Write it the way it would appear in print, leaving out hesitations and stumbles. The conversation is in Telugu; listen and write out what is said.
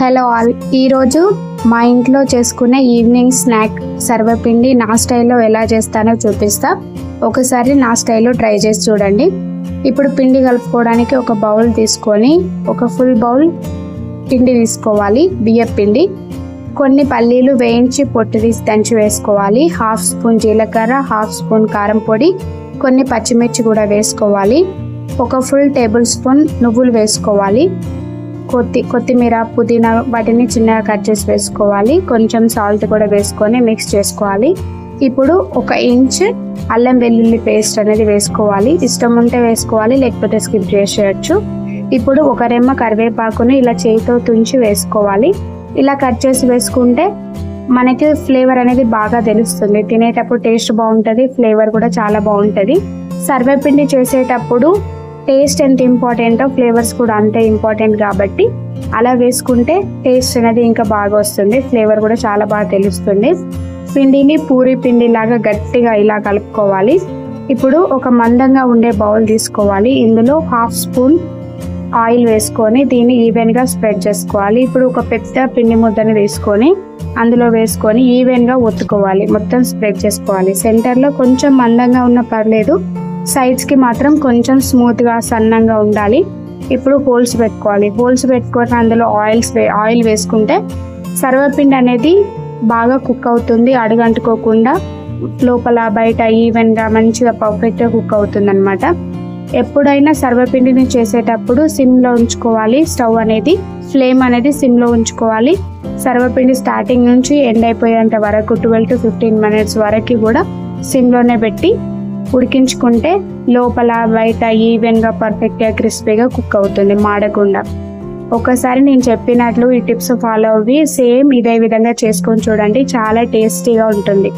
హలో ఆల్, ఈరోజు మా ఇంట్లో చేసుకునే ఈవినింగ్ స్నాక్ సర్వపిండి నా స్టైల్లో ఎలా చేస్తానో చూపిస్తా. ఒకసారి నా స్టైల్లో ట్రై చేసి చూడండి. ఇప్పుడు పిండి కలుపుకోవడానికి ఒక బౌల్ తీసుకొని ఒక ఫుల్ బౌల్ పిండి తీసుకోవాలి. బియ్యం పిండి, కొన్ని పల్లీలు వేయించి పొట్టు తీసి దంచి వేసుకోవాలి. హాఫ్ స్పూన్ జీలకర్ర, హాఫ్ స్పూన్ కారం పొడి, కొన్ని పచ్చిమిర్చి కూడా వేసుకోవాలి. ఒక ఫుల్ టేబుల్ స్పూన్ నువ్వులు వేసుకోవాలి. కొత్తిమీర, పుదీనా వాటిని చిన్నగా కట్ చేసి వేసుకోవాలి. కొంచెం సాల్ట్ కూడా వేసుకొని మిక్స్ చేసుకోవాలి. ఇప్పుడు 1 ఇంచ్ అల్లం వెల్లుల్లి పేస్ట్ అనేది వేసుకోవాలి. ఇష్టం ఉంటే వేసుకోవాలి, లేకపోతే స్కిప్ చేసేయచ్చు. ఇప్పుడు 1 రెమ్మ కరివేపాకుని ఇలా చేతితో తుంచి వేసుకోవాలి. ఇలా కట్ చేసి వేసుకుంటే మనకి ఫ్లేవర్ అనేది బాగా తెలుస్తుంది. తినేటప్పుడు టేస్ట్ బాగుంటుంది, ఫ్లేవర్ కూడా చాలా బాగుంటుంది. సర్వపిండి చేసేటప్పుడు టేస్ట్ ఎంత ఇంపార్టెంటో ఫ్లేవర్స్ కూడా అంతే ఇంపార్టెంట్ కాబట్టి అలా వేసుకుంటే టేస్ట్ అనేది ఇంకా బాగా వస్తుంది, ఫ్లేవర్ కూడా చాలా బాగా తెలుస్తుంది. పిండిని పూరి పిండి లాగా గట్టిగా ఇలా కలుపుకోవాలి. ఇప్పుడు ఒక మందంగా ఉండే బౌల్ తీసుకోవాలి. ఇందులో హాఫ్ స్పూన్ ఆయిల్ వేసుకొని దీన్ని ఈవెన్గా స్ప్రెడ్ చేసుకోవాలి. ఇప్పుడు ఒక పెద్ద పిండి ముద్దను తీసుకొని అందులో వేసుకొని ఈవెన్గా ఒత్తుకోవాలి. మొత్తం స్ప్రెడ్ చేసుకోవాలి. సెంటర్లో కొంచెం మందంగా ఉన్న పర్లేదు, సైడ్స్కి మాత్రం కొంచెం స్మూత్గా సన్నంగా ఉండాలి. ఇప్పుడు హోల్స్ పెట్టుకోవాలి. హోల్స్ పెట్టుకొని అందులో ఆయిల్ వేసుకుంటే సర్వపిండి అనేది బాగా కుక్ అవుతుంది. అడుగంటుకోకుండా లోపల బయట ఈవెన్గా మంచిగా పర్ఫెక్ట్గా కుక్ అవుతుంది అనమాట. ఎప్పుడైనా సర్వపిండిని చేసేటప్పుడు సిమ్లో ఉంచుకోవాలి. స్టవ్ అనేది ఫ్లేమ్ అనేది సిమ్లో ఉంచుకోవాలి. సర్వపిండి స్టార్టింగ్ నుంచి ఎండ్ అయిపోయేంత వరకు 12 to 15 minutes వరకు కూడా సిమ్లోనే పెట్టి ఉడికించుకుంటే లోపల బయట ఈవెన్గా పర్ఫెక్ట్గా క్రిస్పీగా కుక్ అవుతుంది, మాడకుండా. ఒకసారి నేను చెప్పినట్లు ఈ టిప్స్ ఫాలో అవ్వి సేమ్ ఇదే విధంగా చేసుకొని చూడండి, చాలా టేస్టీగా ఉంటుంది.